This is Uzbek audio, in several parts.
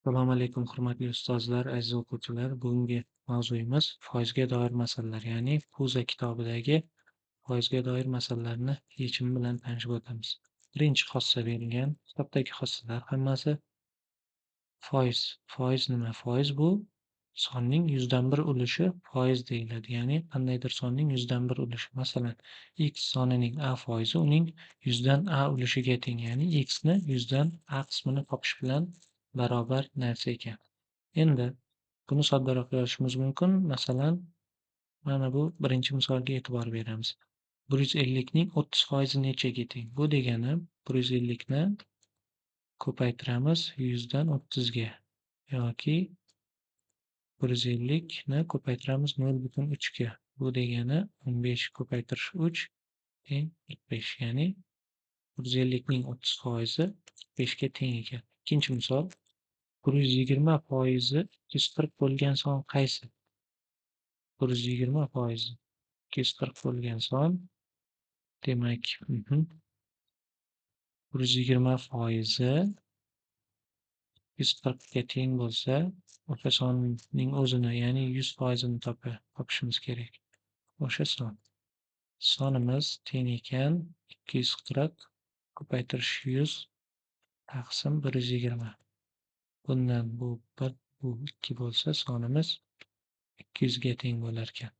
Assalomu alaykum, hurmatli ustozlar, aziz o'quvchilar. Bugungi mavzuyimiz foizga doir masalalar, ya'ni Puza kitobidagi foizga doir masalalarni yechimi bilan tanishib o'tamiz. Birinchi xossa berilgan. Kitobdagi xossalar hammasi foiz. Foiz nima? Foiz bu sonning 100dan 1 ulushi foiz deyiladi. Ya'ni qandaydir sonning 100dan 1 ulushi. Masalan, x sonining a foizi uning 100dan a ulushiga teng. Ya'ni x ni 100dan a qismini topish bilan barobar narsa ekan. Endi buni soddaroq yozishimiz mumkin. Masalan, mana bu birinchi misolga e'tibor beramiz. 150 ning 30% nechaga teng? Bu degani 150 ni ko'paytiramiz 100 dan 30 ga yoki 150 ni ko'paytiramiz 0,3 ga. Bu degani 15 ko'paytirish 3 teng 45. Ya'ni 150 ning 30% 45 ga teng ekan. Ikkinchi misol 120% 240 bo'lgan son qaysi? 120% 240 bo'lgan son, demak, 120% 240 ga teng bo'lsa, o'sha sonning o'zini, ya'ni 100% ni topishimiz kerak. O'sha son. Sonimiz teng ekan 240 ko'paytirish 100 taqsim 120. Bundan bu 1, bu 2 bo'lsa, sonimiz 200 ga teng bo'lar ekan.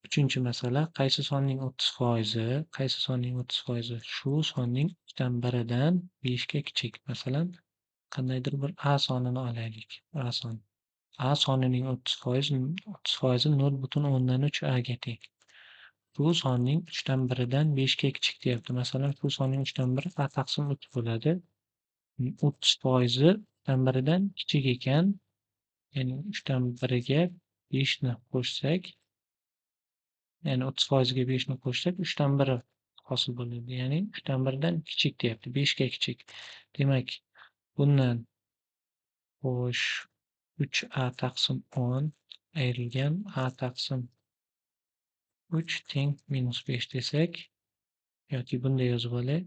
Uchinchi masala, qaysi sonning 30%? Qaysi sonning 30%? Shu sonning 3dan 1 dan 5 ga kichik. Masalan, qandaydir bir a sonini olaylik. A son. A sonining 30% 0,3 a ga teng. Bu sonning 3dan 1 dan 5 ga kichik deyapti. Masalan, bu sonning 3dan 1 a taqsim 3 bo'ladi. 30% 3dan 1 dan kichik ekan, ya'ni 3dan 1 ga 5 ni qo'shsak, ya'ni 30% ga 5 ni qo'shsak 3dan 1 hosil bo'ladi. Ya'ni 3dan 1 dan kichik deyapti. 5 ga kichik. Demak, bundan xo'sh 3a taqsim 10 ayrilgan a taqsim 3 teng -5 desak, yoki bunday yozib olay.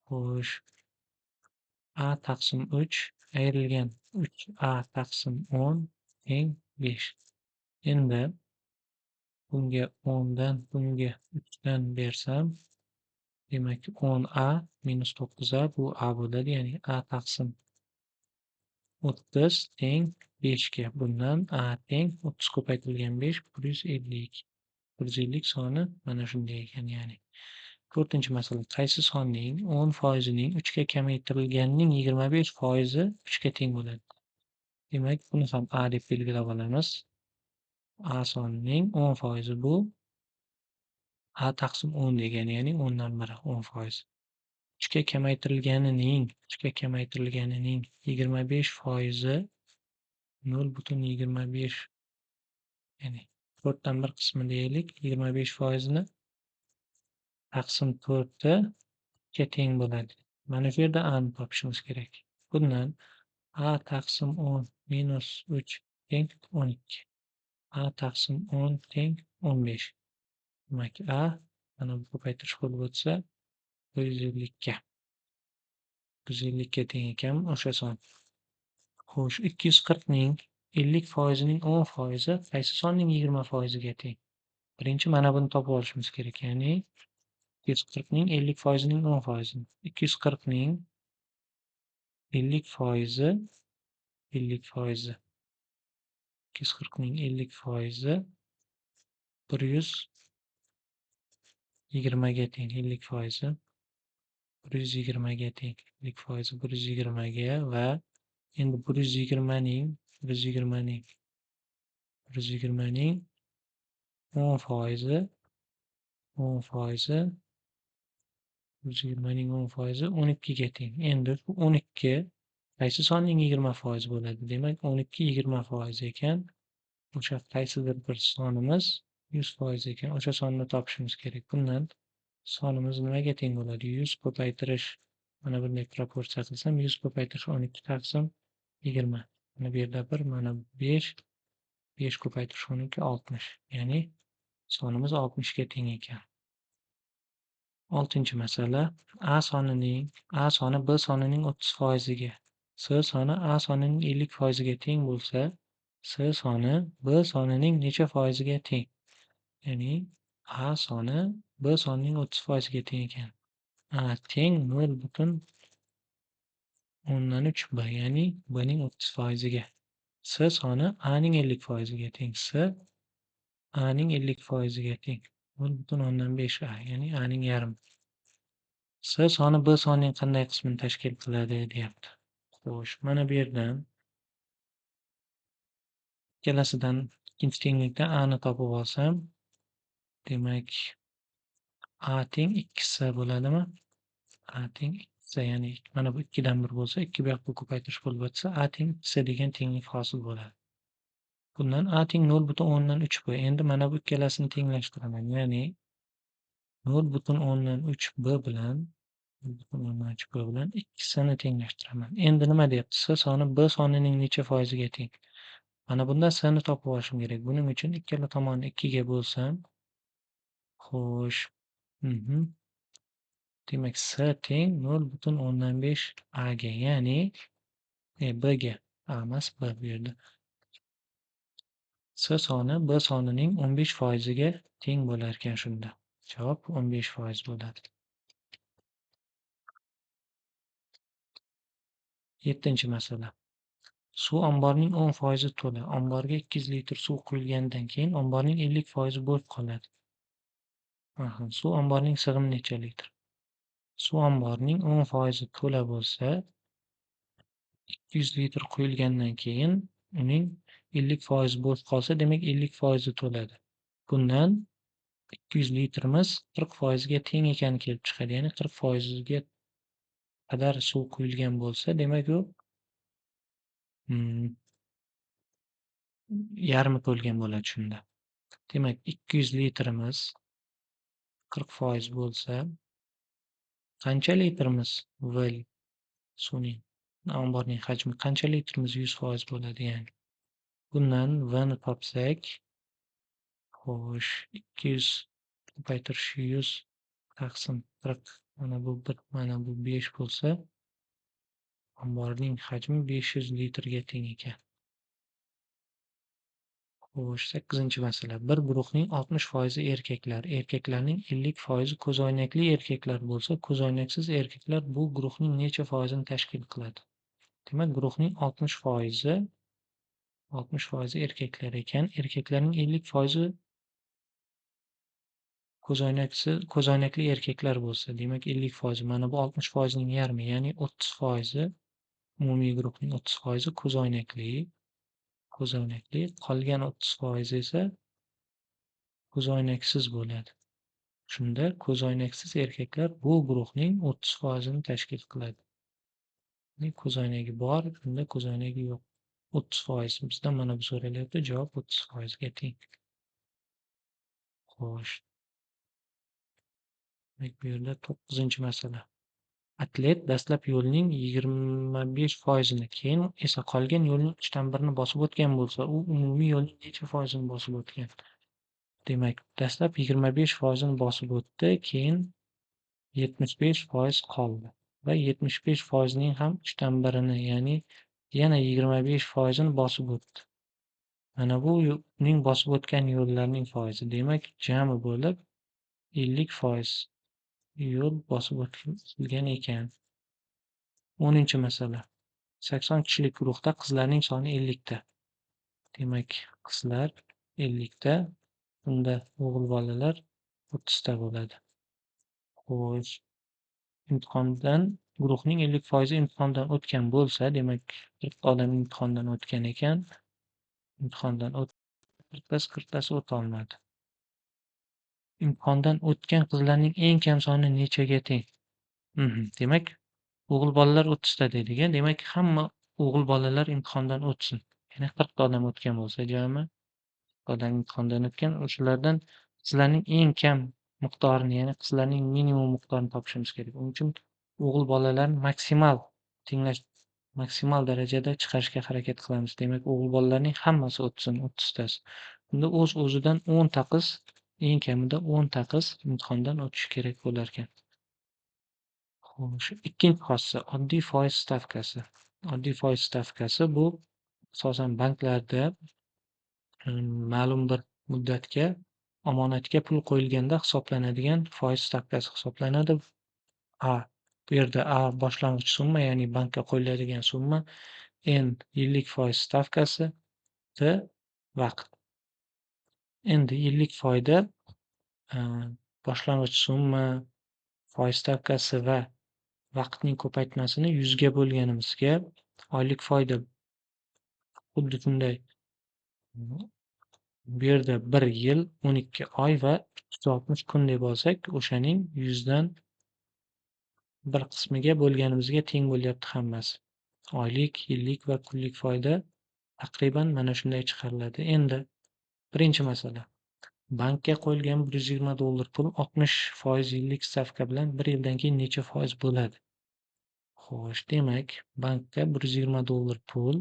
Xo'sh, a taqsim 3 ayrilgan 3a taqsim 10 teng 5. Endi bunga 10 dan bunga 3 dan bersam, demak 10a minus 9a bu a bo'ladi. Ya'ni a taqsim 30 teng 5 ga. Bundan a teng 30 ko'paytirilgan 5 150. 150 soni mana shunday ekan. Ya'ni to'rtinchi masala, qaysi sonning 10% ning 3 ga kamaytirilganining 25% 3 ga teng bo'ladi? Demak, buni ham a deb belgilab olamiz. A sonining 10% bu a taqsim 10 degani, ya'ni 10dan 1 10%. 3 ga kamaytirilganining 25% 0,25, ya'ni 4dan 1 qismi deylik, 25% ni taqsim 4 ga teng bo'ladi. Mana shu yerda a ni topishimiz kerak. Bundan a taqsim 10 minus 3 teng 12. A taqsim 10 teng 15. Demak, a mana bu ko'paytirish bo'lib o'tsa 150 ga. 150 ga teng ekan o'sha son. Xo'sh, 240 ning 50% ning 10% qaysi sonning 20% ga teng? Birinchi mana buni topib olishimiz kerak. Ya'ni 240 ning 50% ning 10%. 240 ning 50% 240 ning 50% 120 ga teng. 50% 120 ga teng. 50% 120 ga va endi 120 ning 10% 120 ning 10% 12 ga teng. Endi bu 12 qaysi sonning 20% bo'ladi? Demak, 12 20% ekan. O'sha qaysidir bir sonimiz 100% ekan. O'sha sonni topishimiz kerak. Bundan sonimiz nimaga teng bo'ladi? 100 ko'paytirish, mana bunday proporsiya qilsam 100 ko'paytirish 12 taqsim 20. Mana bu yerda 1, mana 5, 5 ko'paytirish 12 60. Ya'ni sonimiz 60 ga teng ekan. Oltinchi masala, a soni b sonining 30% ga S soni A sonining 50% ga teng bo'lsa, S soni B sonining necha foiziga teng? Ya'ni A soni B sonining 30% ga teng ekan. A teng 0,3 B, ya'ni B ning 30% ga. S soni A ning 50% ga teng. S A ning 50% ga teng. 0,5 A, ya'ni A ning yarmi. S soni B sonining qanday qismini tashkil qiladi deyapti. Xo'sh, mana bu yerdan ikkalasidan ikkinchi tenglikdan A ni topib olsam, demak A teng 2S bo'ladimi? A teng 2S, ya'ni mana bu 2 dan 1 bo'lsa, 2 bu yoqqa ko'paytirish bo'lib o'tsa, A teng 2S degan tenglik hosil bo'ladi. Bundan A teng 0,3 B. Endi mana bu ikkalasini tenglashtiraman. Ya'ni 0,3 B bilan 0,3 B bilan 2sini tenglashtiraman. Endi nima deyapti? S soni B sonining necha foiziga teng? Mana bundan S ni topib olishim kerak. Buning uchun ikkala tomonni 2 ga bo'lsam, xo'sh, demak S teng 0,5 A ga, ya'ni B ga. A emas, B bu yerda. S soni B sonining 15% ga teng bo'lar ekan shunda. Javob 15% bo'ladi. 7-masala. Suv omborining 10% to'la. Omborga 200 litr suv quyilganidan keyin omborning 50% bo'sh qoladi. Suv omborining sig'imi necha litr? Suv omborining 10% to'la bo'lsa, 200 litr quyilgandan keyin uning 50% bo'sh qolsa, demak 50% to'ladi. Bundan 200 litrimiz 40% ga teng ekani kelib chiqadi. Ya'ni 40% ga qadar suv quyilgan bo'lsa, demak u yarmi to'lgan bo'ladi shunda. Demak 200 litrimiz 40% bo'lsa, qancha litrimiz V suvning omborning hajmi qancha litrimiz 100% bo'ladi ya'ni. Bundan V ni topsak, xo'sh, 200 ko'paytirish 100 taqsim 40, mana bu 1, mana bu 5 bo'lsa, omborning hajmi 500 litrga teng ekan. Xo'sh, 8-masala. Bir guruhning 60% erkaklar, erkaklarning 50% ko'zoynakli erkaklar bo'lsa, ko'zoynaksiz erkaklar bu guruhning necha foizini tashkil qiladi? Demak, guruhning 60% erkaklar ekan, erkaklarning 50% ko'zoynakli erkaklar bo'lsa, demak 50%, mana bu 60% ning yarmi, ya'ni 30%, umumiy guruhning 30% ko'zoynakli, qolgan 30% esa ko'zoynaksiz bo'ladi. Shunda ko'zoynaksiz erkaklar bu guruhning 30% ni tashkil qiladi. Ko'zoynagi bor, bunda ko'zoynagi yo'q. 30%. Bizdan mana bu so'ralyapti, javob 30% ga teng. Xo'sh. Bu yerda 9-masala. Atlet dastlab yo'lning 25% ni, keyin esa qolgan yo'lning 3dan 1 ni bosib o'tgan bo'lsa, u umumiy yo'lning necha foizini bosib o'tgan? Demak, dastlab 25% ni bosib o'tdi, keyin 75% qoldi va 75% ning ham 3dan 1 ni, ya'ni yana 25% ni bosib o'tdi. Mana bu uning bosib o'tgan yo'llarning foizi. Demak, jami bo'lib 50% yo'l bosib o'tilgan ekan. 10-masala. 80 kishilik guruhda qizlarning soni 50 ta. Demak, qizlar 50 ta, bunda o'g'il bolalar 30 ta bo'ladi. Xo'sh, guruhning 50% imtihondan o'tgan bo'lsa, demak 40 ta odam imtihondan o'tgan ekan. Imtihondan 40tasi o'ta olmadi. Imtihondan o'tgan qizlarning eng kam soni nechaga teng? Demak, o'g'il bolalar 30 ta dedik. Demak, hamma o'g'il bolalar imtihondan o'tsin. Ya'ni 40 ta odam o'tgan bo'lsa, jami odam imtihondan o'tgan, o'shalardan qizlarning eng kam miqdorini, ya'ni qizlarning minimum miqdorini topishimiz kerak. Uning uchun o'g'il bolalarni maksimal darajada chiqarishga harakat qilamiz. Demak, o'g'il bolalarning hammasi o'tsin, 30 tasi. Bunda o'zidan 10 ta qiz, eng kamida 10 ta qiz imtihondan o'tishi kerak bo'lar ekan. Xo'sh, ikkinchi xossa, oddiy foiz stavkasi. Oddiy foiz stavkasi bu asosan banklarda ma'lum bir muddatga omonatga pul qo'yilganda hisoblanadigan foiz stavkasi hisoblanadi. Bu yerda A boshlang'ich summa, ya'ni bankka qo'yiladigan summa, N yillik foiz stavkasi, T vaqt. Endi yillik foyda boshlang'ich summa, foiz stavkasi va vaqtning ko'paytmasini 100 ga bo'lganimizga oylik foyda xuddi shunday. Bu yerda 1 yil, 12 oy va 360 kun deb olsak, o'shaning 100 dan bir qismiga bo'lganimizga teng bo'lyapti hammasi. Oylik, yillik va kunlik foyda taqriban mana shunday chiqariladi. Endi birinchi masala. Bankka qo'yilgan $120 pul 60% yillik stavka bilan 1 yildan keyin necha foiz bo'ladi? Xo'sh, demak, bankka $120 pul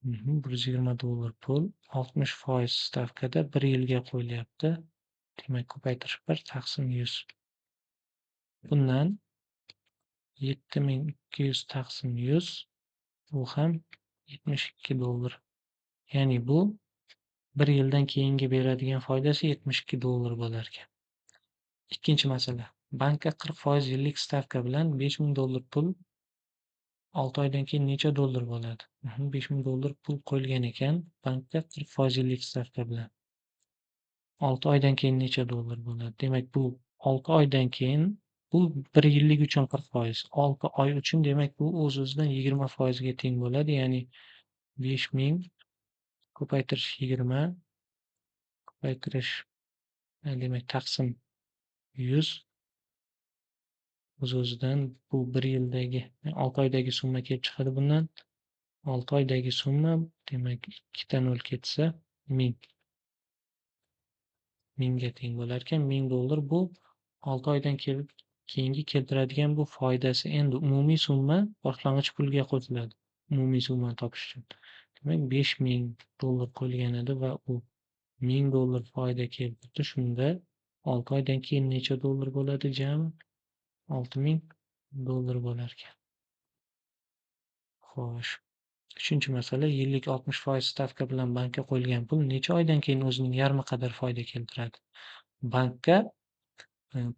$120 pul 60% stavkada 1 yilga qo'yilyapti. Demak, ko'paytirish 1 taqsim 100. Bundan 7200 taqsim 100 bu ham $72. Ya'ni bu 1 yildan keyingi beradigan foydasi $72 bo'larkan. Ikkinchi masala. Bankka 40% yillik stavka bilan $5000 pul 6 oydan keyin necha dollar bo'ladi? $5000 pul qo'yilgan ekan bankka 40% yillik stavka bilan. 6 oydan keyin necha dollar bo'ladi? Demak, bu 6 oydan keyin bu 1 yillik uchun 40%, 6 oy uchun demak bu o'z-o'zidan 20% ga teng bo'ladi. Ya'ni 5000 ko'paytirish 20 ko'paytirish demak taqsim 100 o'z-o'zidan bu 1 yildagi 6 oydagi summa kelib chiqadi bundan. 6 oydagi summa demak 2 ta 0 ketsa 1000. 1000 ga teng bo'larkan. $1000 bu 6 oydan keyingi keltiradigan bu foydasi. Endi umumiy summa boshlang'ich pulga qo'shiladi. Umumiy summani topish uchun. Demak, $5000 qo'yilgan edi va u $1000 foyda keltirdi. Shunda 6 oydan keyin necha dollar bo'ladi jami? $6000 bo'larkan. Xo'sh. Uchinchi masala, yillik 60% stavka bilan bankka qo'yilgan pul necha oydan keyin o'zining yarmi qadar foyda keltiradi? Bankka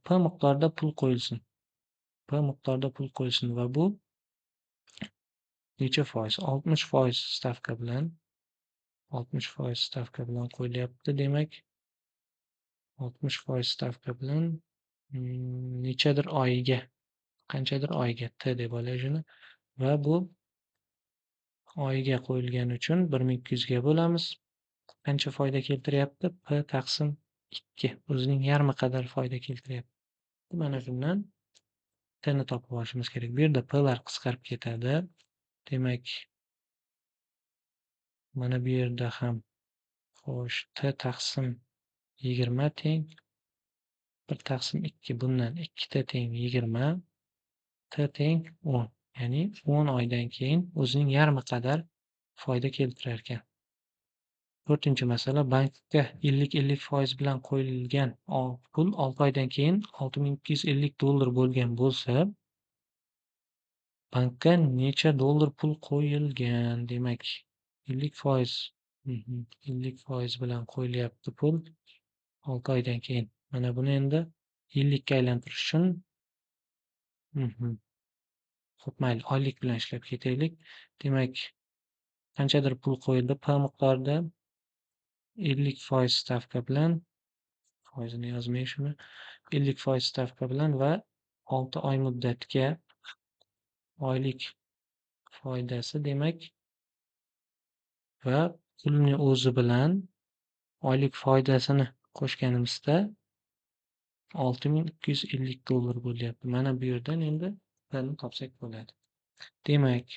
P miqdorida pul qo'yilsin. P miqdorida pul qo'yilsin va bu necha foiz? 60% stavka bilan 60% stavka bilan qo'yilyapti. Demak, 60% stavka bilan nechadir oyiga, qanchadir oyiga T deb olay shuni va bu oyiga qo'yilgani uchun 1200 ga bo'lamiz. Qancha foyda keltiryapti? P taqsim 2. O'zining yarmi qadar foyda keltiryapti. Mana shundan T'ni topib olishimiz kerak. Bu yerda P'lar qisqarib ketadi. Demak, mana bu yerda ham xo'sh, T taqsim 20 teng 1 taqsim 2. Bundan 2 ta teng 20, T teng 10. Ya'ni 10 oydan keyin o'zining yarmi qadar foyda keltirar ekan. To'rtinchi masala, bankka yillik 50% bilan qo'yilgan pul 6 oydan keyin $6250 bo'lgan bo'lsa, bankka necha dollar pul qo'yilgan? Demak, 50% bilan qo'yilyapti pul 6 oydan keyin. Mana buni endi yillikka aylantirish uchun xo'p, mayli, oylik bilan ishlab ketaylik. Demak, qanchadir pul qo'yildi P miqdorida 50% stavka bilan, foizini yozmay shuni, 50% stavka bilan va 6 oy muddatga oylik foydasi demak va pulni o'zi bilan oylik foydasini qo'shganimizda $6250 bo'lyapti. Mana bu yerdan endi P'ni topsak bo'ladi. Demak,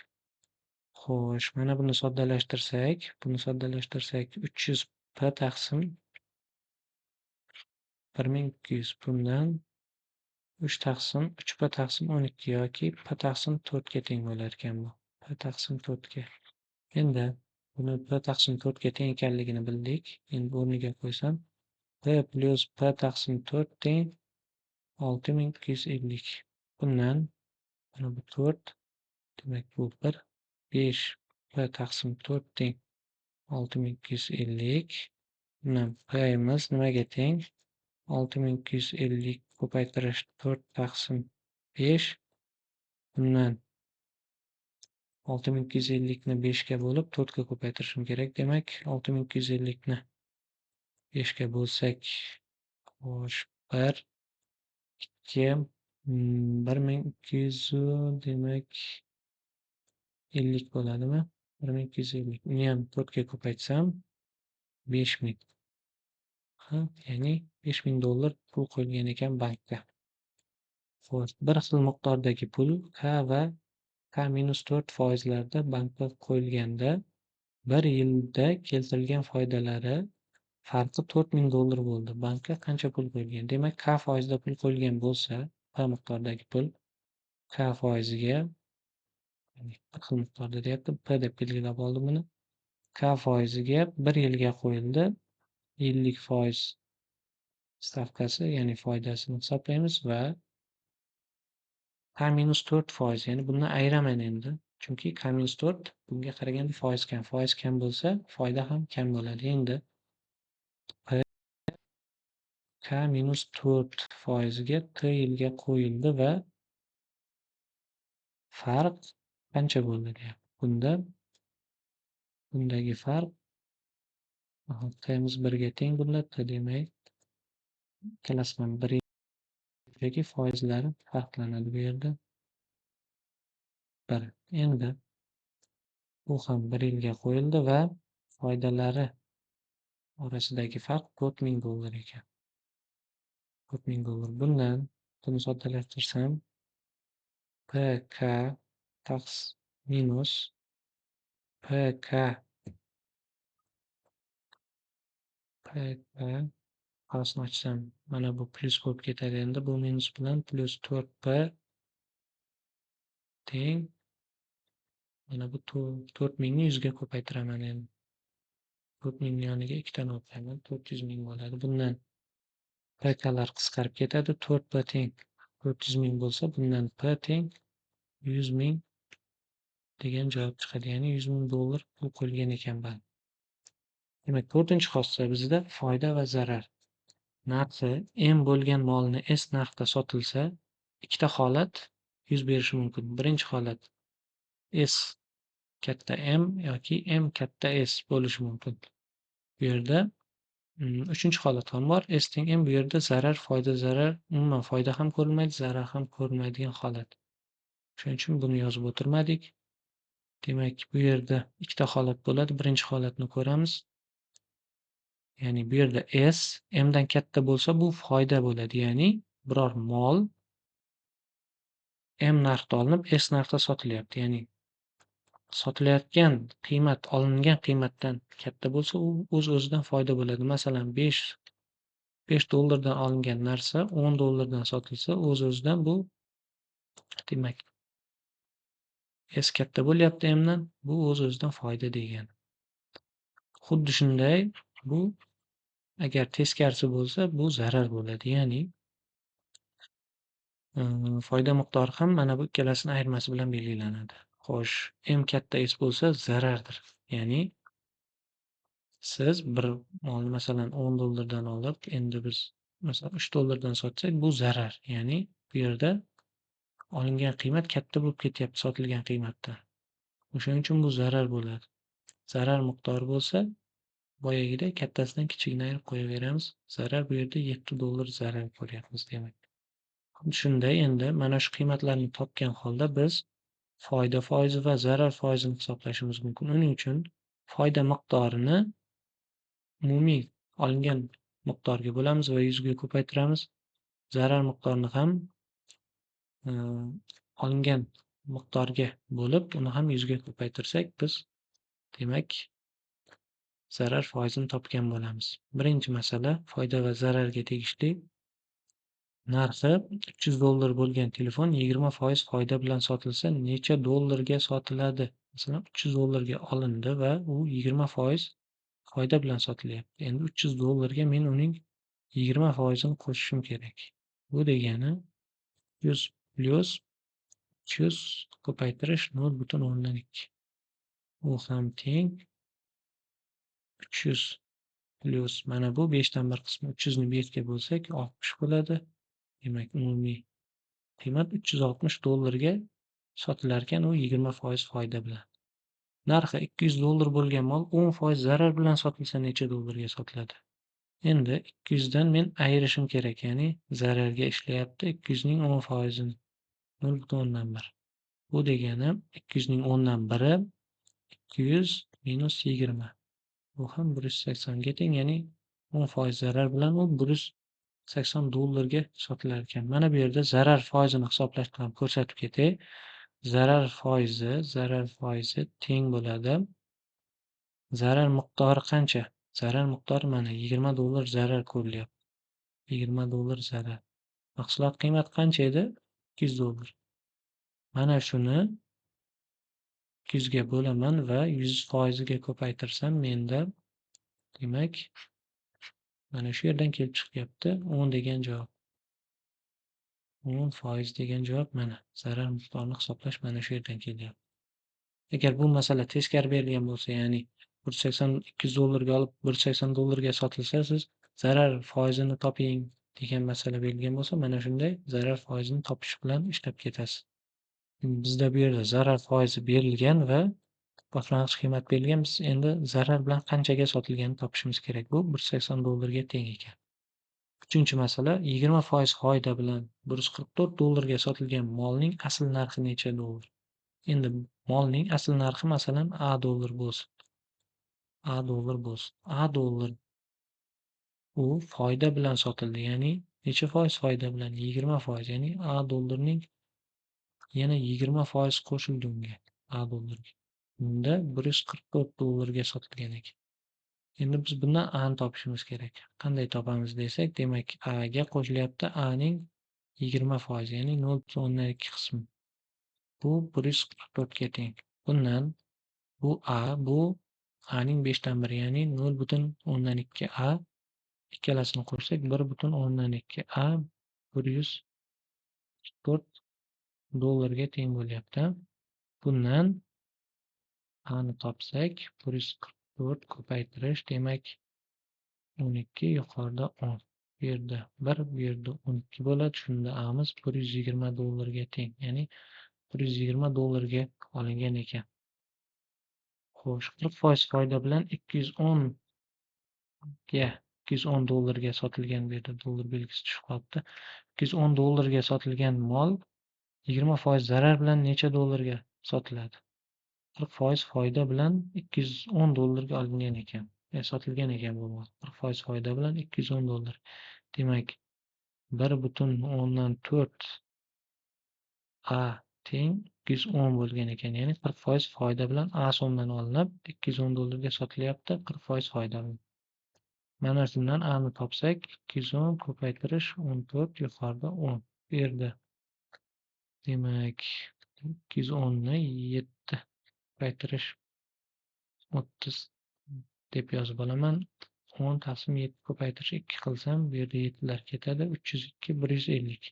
xo'sh, mana buni soddalashtirsak 300 P taqsim 1200 bundan 3 P taqsim 12 yoki P taqsim 4 ga teng bo'lar ekan bu. P taqsim 4 ga. Endi buni P taqsim 4 ga teng ekanligini bildik. Endi o'rniga qo'ysam P plus P taqsim 4 teng 6250. Bundan mana bu 4 Demak, bu 1. 5 p taqsim 4 teng 6250. Bundan p'imiz nimaga teng? 6250 ko'paytirish 4 taqsim 5. Bundan 6250 ni 5 ga bo'lib 4 ga ko'paytirishim kerak. Demak, 6250 ni 5 ga bo'lsak, xo'sh, 1, 2, 1200, demak 50 bo'ladimi? 1250. Uni ham 4 ga ko'paytsam 5000. Ya'ni $5000 pul qo'yilgan ekan bankka. Xo'sh, bir xil miqdordagi pul K va K-4 foizlarda bankka qo'yilganda bir yilda keltirilgan foydalari farqi $4000 bo'ldi. Bankka qancha pul qo'yilgan? Demak, K foizda pul qo'yilgan bo'lsa, P miqdordagi pul K foiziga, ya'ni bir xil miqdorda deyapti, P deb belgilab oldim buni. K foiziga 1 yilga qo'yildi. Yillik foiz stavkasi, ya'ni foydasini hisoblaymiz va K-4 ya'ni bundan ayiraman endi. Chunki K-4 bunga qaraganda foiz kam. Foiz kam bo'lsa, foyda ham kam bo'ladi. Endi K-4 foiziga T yilga qo'yildi va farq qancha bo'ldi deyapti. Bundagi farq T'miz 1 ga teng bo'ladi. Demak, ikkalasidan biridagi foizlari farqlanadi bu yerda. 1. Endi bu ham 1 yilga qo'yildi va foydalari orasidagi farq $4000 ekan. $4000. Bundan buni soddalashtirsam, PK minus PK qasni ochsam, mana bu plyus bo'lib ketadi. Endi bu minus bilan plyus 4P teng, mana bu 4000 ni 100 ga ko'paytiraman endi. 4000 ni yoniga 2 tani o'tayman, 400 ming bo'ladi. Bundan PKlar qisqarib ketadi. 4P teng 400 ming bo'lsa, bundan P teng 100 ming degan javob chiqadi. Ya'ni $100,000 pul qo'yilgan ekan bank. Demak, 4-xossa bizda foyda va zarar. Narxi M bo'lgan molni S narxda sotilsa, ikkita holat yuz berishi mumkin. Birinchi holat S katta M yoki M katta S bo'lishi mumkin. Bu yerda uchinchi holat ham bor. S teng M, bu yerda zarar, foyda, zarar, umuman foyda ham ko'rilmaydi, zarar ham ko'rilmaydigan holat. Shuning uchun buni yozib o'tirmadik. Demak, bu yerda ikkita holat bo'ladi. Birinchi holatni ko'ramiz. Ya'ni bu yerda S M dan katta bo'lsa, bu foyda bo'ladi. Ya'ni biror mol M narxda olinib, S narxda sotilyapti. Ya'ni sotilayotgan qiymat olingan qiymatdan katta bo'lsa, u o'z-o'zidan foyda bo'ladi. Masalan, $5 dan olingan narsa $10 dan sotilsa, o'z-o'zidan bu, demak, S katta bo'lyapti M dan, bu o'z-o'zidan foyda degani. Xuddi shunday, bu agar teskarisi bo'lsa, bu zarar bo'ladi. Ya'ni foyda miqdori ham mana bu ikkalasini ayirmasi bilan belgilanadi. Xo'sh, M katta S bo'lsa zarardir. Ya'ni siz bir molni masalan $10 dan olib, endi biz masalan $3 dan sotsak, bu zarar. Ya'ni bu yerda olingan qiymat katta bo'lib ketyapti sotilgan qiymatdan. O'shaning uchun bu zarar bo'ladi. Zarar miqdori bo'lsa, boyagidek kattasidan kichigini ayirib qo'yaveramiz. Zarar bu yerda $7 zarar ko'ryapmiz demak. Shunday, endi mana shu qiymatlarni topgan holda biz foyda foizi va zarar foizini hisoblashimiz mumkin. Uning uchun foyda miqdorini umumiy olingan miqdorga bo'lamiz va 100 ga ko'paytiramiz. Zarar miqdorini ham olingan miqdorga bo'lib, uni ham 100 ga ko'paytirsak, biz demak zarar foizini topgan bo'lamiz. Birinchi masala foyda va zararga tegishli. Narxi $300 bo'lgan telefon 20% foyda bilan sotilsa, necha dollarga sotiladi? Masalan, $300 ga olindi va u 20% foyda bilan sotilyapti. Endi $300 ga men uning 20% ni qo'shishim kerak. Bu degani 100 plyus 300 ko'paytirish 0,2. U ham teng 300 plyus mana bu 5dan 1 qismi 300 ni 5 ga bo'lsak 60 bo'ladi. Demak, umumiy qiymat $360 sotilar ekan, u 20% foyda bilan. Narxi $200 bo'lgan mol 10% zarar bilan sotilsa necha dollarga sotiladi? Endi 200 dan men ayirishim kerak, ya'ni zararga ishlayapti. 200 ning 10%ni 0,1. Bu degani 200 ning 10dan 1 200 minus 20. Bu ham $180 teng, ya'ni 10% zarar bilan u $180 sotilar ekan. Mana bu yerda zarar foizini hisoblashni ham ko'rsatib ketay. Zarar foizi teng bo'ladi. Zarar miqdori qancha? Zarar miqdori mana $20 zarar ko'rilyapti. $20 zarar. Mahsulot qiymati qancha edi? $200. Mana shuni 200 ga bo'laman va 100% ga ko'paytirsam menda demak mana shu yerdan kelib chiqyapti 10 degan javob. 10% degan javob mana. Zarar miqdorini hisoblash mana shu yerdan kelyapti. Agar bu masala teskari berilgan bo'lsa, ya'ni $200 ga olib $180 ga sotilsa, siz zarar foizini toping degan masala berilgan bo'lsa, mana shunday zarar foizini topish bilan ishlab ketasiz. Bizda bu yerda zarar foizi berilgan va boshlang'ich qiymat berilgan. Biz endi zarar bilan qanchaga sotilganini topishimiz kerak. Bu $180 ga teng ekan. Uchinchi masala 20% foyda bilan $144 ga sotilgan molning asl narxi necha dollar? Endi molning asl narxi masalan A dollar bo'lsin. A dollar u foyda bilan sotildi, ya'ni necha foiz foyda bilan? 20%, ya'ni A dollarning yana 20% qo'shildi unga A dollarga. Unda $144 ga sotilgan ekan. Endi biz bundan A ni topishimiz kerak. Qanday topamiz desak, demak A ga qo'shilyapti A ning 20%, ya'ni 0,2 qismi. Bu 144 ga teng. Bundan bu A, bu A ning 5dan 1, ya'ni 0,2 A. Ikkalasini qo'shsak 1,2 A $144 ga teng bo'lyapti. Bundan A ni topsak 144 ko'paytirish demak 12 yuqorida 10. Bu yerda 1, bu yerda 12 bo'ladi. Shunda A'miz $120 ga teng, ya'ni $120 ga olingan ekan. Xo'sh, 40% foyda bilan $210 ga sotilgan, bu yerda dollar belgisi tushib qolibdi. $210 ga sotilgan mol 20% zarar bilan necha dollarga sotiladi? 40% foyda bilan $210 ga olingan ekan. Sotilgan ekan bu mol. 40% foyda bilan $210. Demak, 1,4 A teng 210 bo'lgan ekan. Ya'ni 40% foyda bilan A so'mdan olinib $210 ga sotilyapti. 40% foyda bilan. Mana shundan A ni topsak 210 ko'paytirish 14 yuqorida 10. Bu yerda demak 210 ni 7 ko'paytirish 30 deb yozib olaman. 10 taqsim 7 ko'paytirish 2 qilsam, bu yerda 7 lar ketadi. 302 150.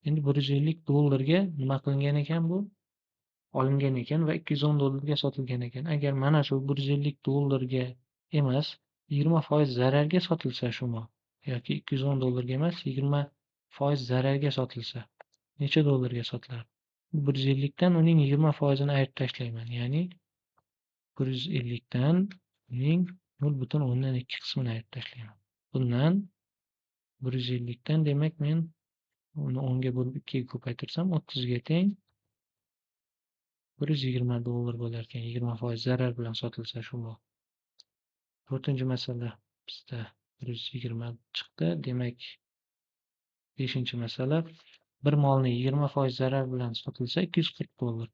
Endi $150 ga nima qilingan ekan bu? Olingan ekan va $210 ga sotilgan ekan. Agar mana shu $150 ga emas, 20% zararga sotilsa shu mol yoki $210 ga emas, 20% zararga sotilsa necha dollarga sotiladi? 150 dan uning 20% ni ayirib tashlayman. Ya'ni 150 dan uning 0,2 qismini ayirib tashlayman. Bundan 150 dan demak men uni 10 ga bo'lib 2 ga ko'paytirsam 30 ga teng $120 bo'lar ekan. 20% zarar bilan sotilsa shu mol. 4-masala bizda 120 chiqdi. Demak, 5-masala bir molni 20% zarar bilan sotilsa $240.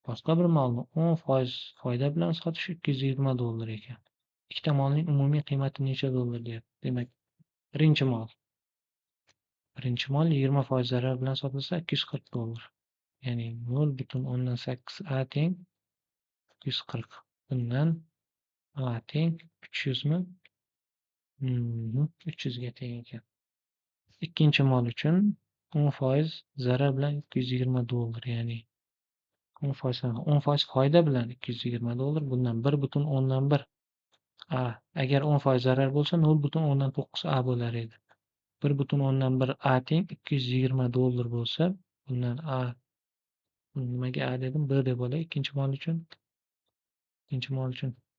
Boshqa bir molni 10% foyda bilan sotish $220 ekan. Ikkita molning umumiy qiymati necha dollar deyapti. Demak, birinchi mol 20% zarar bilan sotilsa $240. Ya'ni 0,8 A teng 240. Bundan A teng 300 mi? 300 ga teng ekan. Ikkinchi mol uchun 10% zarar bilan $220, ya'ni 10% foyda bilan $220. Bundan 1,1 A. Agar 10% zarar bo'lsa, 0,9 A bo'lar edi. 1,1 A teng $220 bo'lsa, bundan A nimaga A dedim? B deb olay. Ikkinchi mol uchun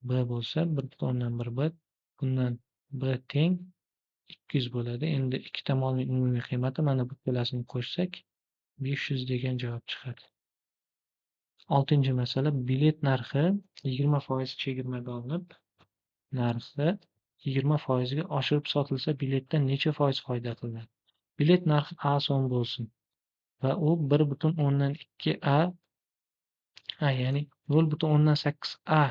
B bo'lsa, 1,1 B. Bundan B teng 200 bo'ladi. Endi ikkita molning umumiy qiymati mana bu ikkalasini qo'shsak 500 degan javob chiqadi. 6-masala bilet narxi 20% chegirmaga olinib, narxi 20% ga oshirib sotilsa, biletdan necha foiz foyda qilinadi? Bilet narxi A so'm bo'lsin va u 1,2 ya'ni 0,8 A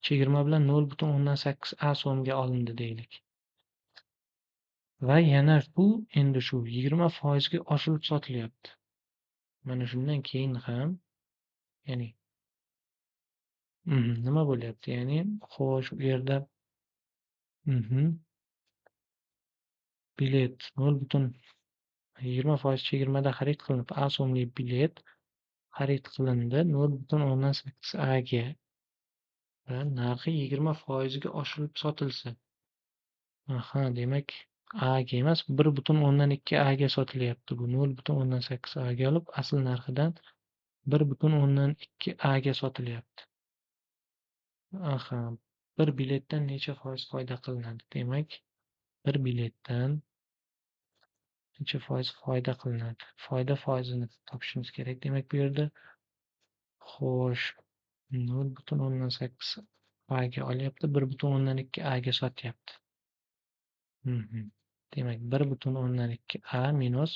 chegirma bilan 0,8 A so'mga olindi deylik. Va yana bu endi shu 20% ga oshirib sotilyapti. Mana shundan keyin ham ya'ni nima bo'lyapti? Ya'ni xo'sh, u yerda bilet 20% chegirmada xarid qilinib, A so'mlik bilet xarid qilindi 0,8 A ga va narxi 20% ga oshirib sotilsa. Demak A ga emas, 1,2 A ga sotilyapti. Bu 0,8 A ga olib, asl narxidan 1,2 A ga sotilyapti. Bir biletdan necha foiz foyda qilinadi? Demak, bir biletdan necha foiz foyda qilinadi? Foyda foizini topishimiz kerak. Demak, bu yerda xo'sh 0,8 A ga olyapti, 1,2 A ga sotyapti. Demak, 1,2 A minus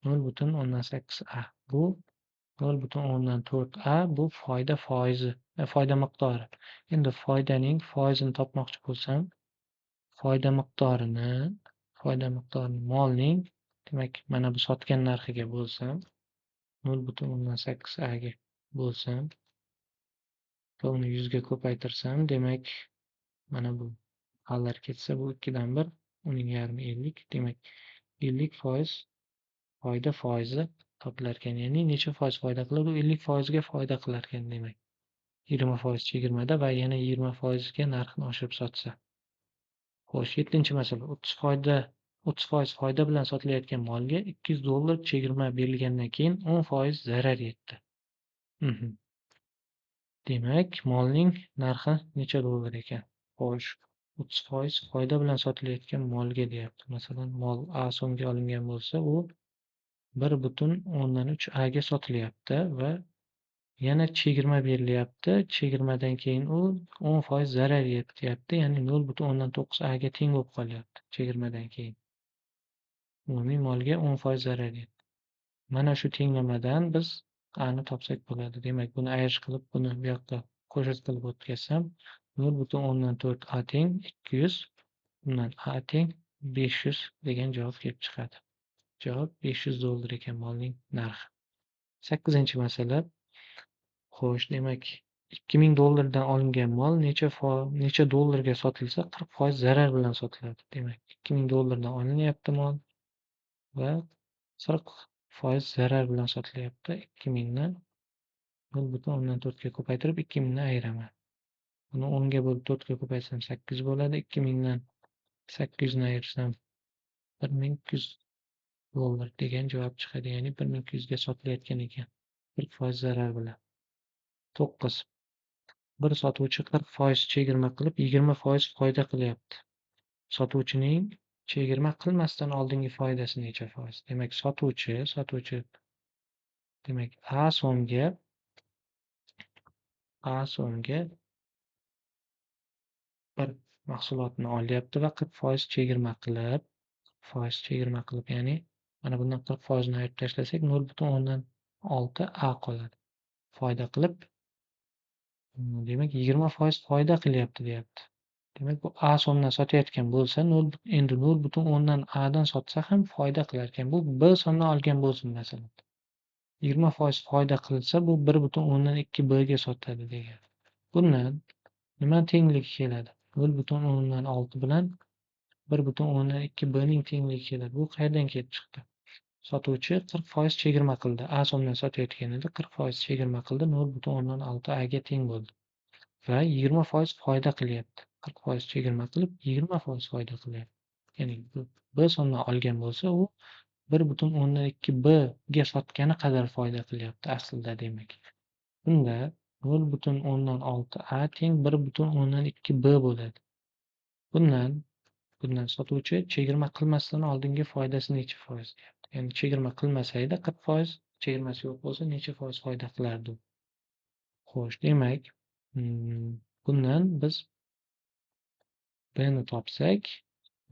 0,8 A. Bu 0,4 A bu foyda foizi, foyda miqdori. Endi foydaning foizini topmoqchi bo'lsam, foyda miqdorini molning, demak, mana bu sotgan narxiga bo'lsam, 0,8 A ga bo'lsam, va uni 100 ga ko'paytirsam, demak, mana bu xallar ketsa, bu 2dan 1, uning yarmi 50. Demak, 50% foyda foizi topilar ekan. Ya'ni necha foiz foyda qiladi? U 50% ga foyda qilar ekan demak. 20% chegirmada va yana 20% ga narxini oshirib sotsa. Xo'sh, 7-masala 30% foyda bilan sotilayotgan molga $200 chegirma berilgandan keyin 10% zarar yetdi. Demak, molning narxi necha dollar ekan? Xo'sh, 30% foyda bilan sotilayotgan molga deyapti. Masalan, mol A so'mga olingan bo'lsa, u 1,3 A ga sotilyapti va yana chegirma berilyapti. Chegirmadan keyin u 10% zarar yetyapti, ya'ni 0,9 A ga teng bo'lib qolyapti chegirmadan keyin. Umumiy molga 10% zarar yetdi. Mana shu tenglamadan biz A ni topsak bo'ladi. Demak, buni ayirish qilib, buni bu yoqqa qo'shib qilib o'tkazsam, 0,4 A teng 200, bundan A teng 500 degan javob kelib chiqadi. Javob $500 ekan molning narxi. 8-masala. Xo'sh, demak, $2000 dan olingan mol necha dollarga sotilsa 40% zarar bilan sotiladi. Demak, $2000 dan olinyapti mol va 40% zarar bilan sotilyapti. 2000 ni 0,4 ga ko'paytirib 2000 ni ayiraman. Buni 10 ga bo'lib 4 ga ko'paytirsam 8 bo'ladi. 2000 dan 800 ni ayirsam $1200 degan javob chiqadi. Ya'ni 1200 ga sotilayotgan ekan. 40% zarar bilan. 9. Bir sotuvchi 40% chegirma qilib 20% foyda qilyapti. Sotuvchining chegirma qilmasdan oldingi foydasi necha foiz? Demak, sotuvchi demak A so'mga bir mahsulotni olyapti va 40% chegirma qilib, ya'ni mana bundan 40% ni ayirib tashlasak 0,6 A qoladi. Foyda qilib, demak 20% foyda qilyapti deyapti. Demak, bu A so'mdan sotayotgan bo'lsa, endi 0,10 A dan sotsa ham foyda qilar ekan. Bu B so'mdan olgan bo'lsin masalan. 20% foyda qilsa, bu 1,2 B ga sotadi degan. Bundan nima tengligi keladi? 0,6 bilan 1,2 B ning tengligi keladi. Bu qayerdan kelib chiqdi? Sotuvchi 40% chegirma qildi. A so'mdan sotayotgan edi, 40% chegirma qildi, 0.6 A ga teng bo'ldi. Va 20% foyda qilyapti. 40% chegirma qilib, 20% foyda qilyapti. Ya'ni B so'mdan olgan bo'lsa, u 1.2 B ga sotgani qadar foyda qilyapti aslida demak. Bunda 0.6 A teng 1.2 B bo'ladi. Bundan sotuvchi chegirma qilmasdan oldingi foydasi necha foiz deyapti. Ya'ni chegirma qilmasa edi 40%, chegirmasi yo'q bo'lsa necha foiz foyda qilardi? Xo'sh, demak, bundan biz B ni topsak,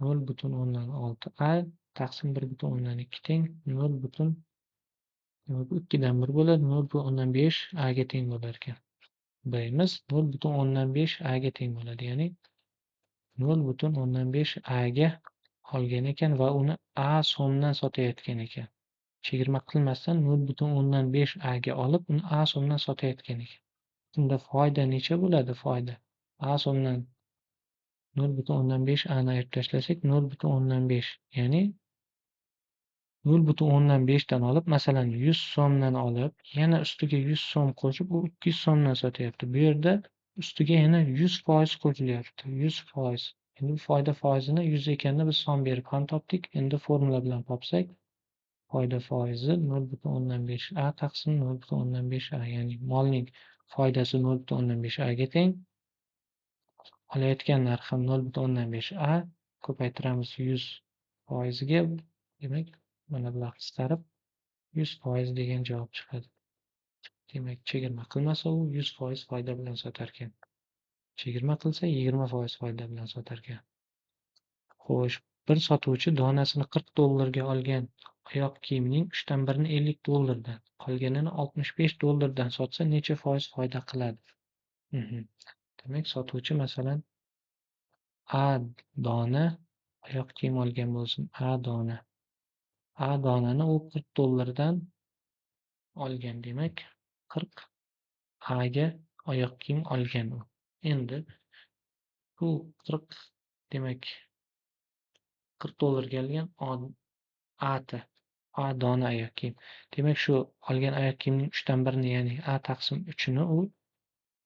0.6 A taqsim 1.2 teng 2 dan 1 bo'ladi, 0.5 A ga teng bo'lar ekan. B'miz 0.5 A ga teng bo'ladi. Ya'ni 0.5 A ga olgan ekan va uni A so'mdan sotayotgan ekan. Chegirma qilmasdan 0.5 A ga olib, uni A so'mdan sotayotgan ekan. Bunda foyda necha bo'ladi? Foyda A so'mdan 0.5 A ni ayirib tashlasak 0.5, ya'ni 0.5 dan olib, masalan 100 so'mdan olib, yana ustiga 100 so'm qo'shib, u 200 so'mdan sotyapti. Bu yerda ustiga yana 100% qo'shilyapti. 100%. Endi bu foyda foizini 100 ekanini biz son berib ham topdik. Endi formula bilan topsak, foyda foizi 0.5 A taqsim 0.5 A, ya'ni molning foydasi 0.5 A ga teng. Olayotgan narx ham 0.5 A, ko'paytiramiz 100% ga, demak, mana bular qisqarib 100% degan javob chiqadi. Demak, chegirma qilmasa u 100% foyda bilan sotar ekan. Chegirma qilsa 20% foyda bilan sotar ekan. Xo'sh, bir sotuvchi donasini $40 ga olgan oyoq kiyimning 3dan 1ni $50 dan, qolganini $65 dan sotsa necha foiz foyda qiladi? Demak, sotuvchi masalan A dona oyoq kiyim olgan bo'lsin. A donani u $40 dan olgan, demak 40 A ga oyoq kiyim olgan u. Endi bu 40, demak $40 ga olgan A dona oyoq kiyim. Demak, shu olgan oyoq kiyimning 3dan 1ni, ya'ni A taqsim 3ni u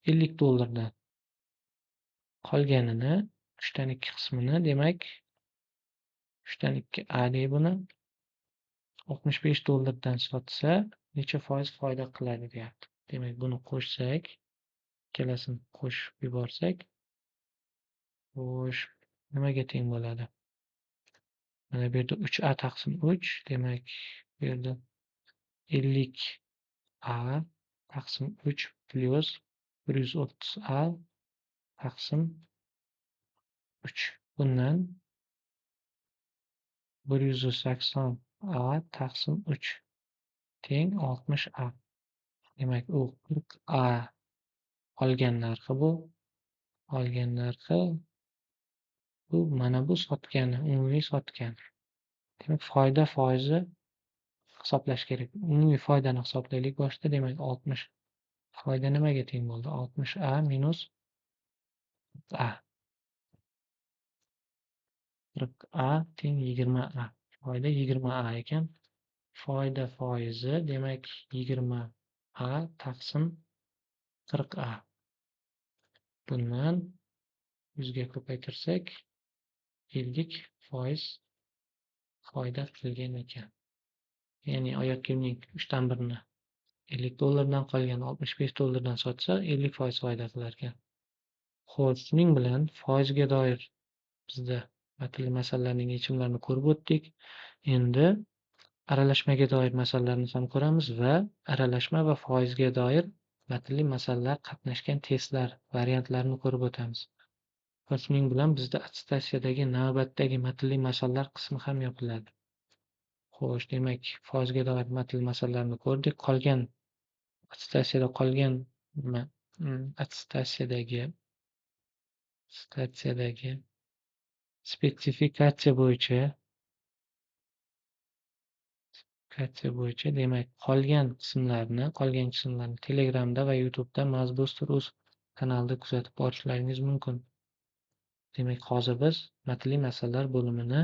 $50 dan, qolganini 3dan 2 qismini, demak 3dan 2 A deb buni $65 dan sotsa necha foiz foyda qiladi deyapti. Demak, buni qo'shsak, ikkalasini qo'shib yuborsak, xo'sh, nimaga teng bo'ladi? Mana bu yerda 3A taqsim 3, demak, bu yerda 50A taqsim 3 plyus 130A taqsim 3. Bundan 180A taqsim 3 teng 60A. Demak, u 40A olgan narxi bu. Olgan narxi bu, mana bu sotgani, umumiy sotgani. Demak, foyda foizi hisoblash kerak. Umumiy foydani hisoblaylik boshda. Demak, 60. Foyda nimaga teng bo'ldi? 60A minus A. 40A teng 20A. Foyda 20A ekan. Foyda foizi demak 20A taqsim 40A. Bundan 100 ga ko'paytirsak 50% foyda qilgan ekan. Ya'ni oyoq kiyimning 3dan 1ni $50 dan, qolgan $65 dan sotsa 50% foyda qilar ekan. Xo'sh, shuning bilan foizga doir bizda matnli masalalarning yechimlarini ko'rib o'tdik. Endi aralashmaga doir masalalarni ham ko'ramiz va aralashma va foizga doir matnli masalalar qatnashgan testlar variantlarini ko'rib o'tamiz. Va shuning bilan bizda attestatsiyadagi navbatdagi matnli masalalar qismi ham yopiladi. Xo'sh, demak, foizga doir matnli masalalarni ko'rdik. Qolgan attestatsiyada qolgan attestatsiyadagi spetsifikatsiya bo'yicha demak, qolgan qismlarni Telegramda va YouTube'da Mazbus.uz kanalida kuzatib borishlaringiz mumkin. Demak, hozir biz matnli masalalar bo'limini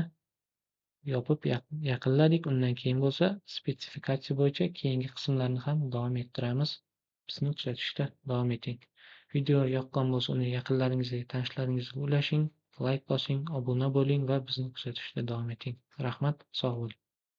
yopib yaqinladik. Undan keyin bo'lsa spetsifikatsiya bo'yicha keyingi qismlarni ham davom ettiramiz. Bizni kuzatishda davom eting. Video yoqqan bo'lsa uni yaqinlaringizga, tanishlaringizga ulashing, layk bosing, obuna bo'ling va bizni kuzatishda davom eting. Rahmat, sog' bo'ling.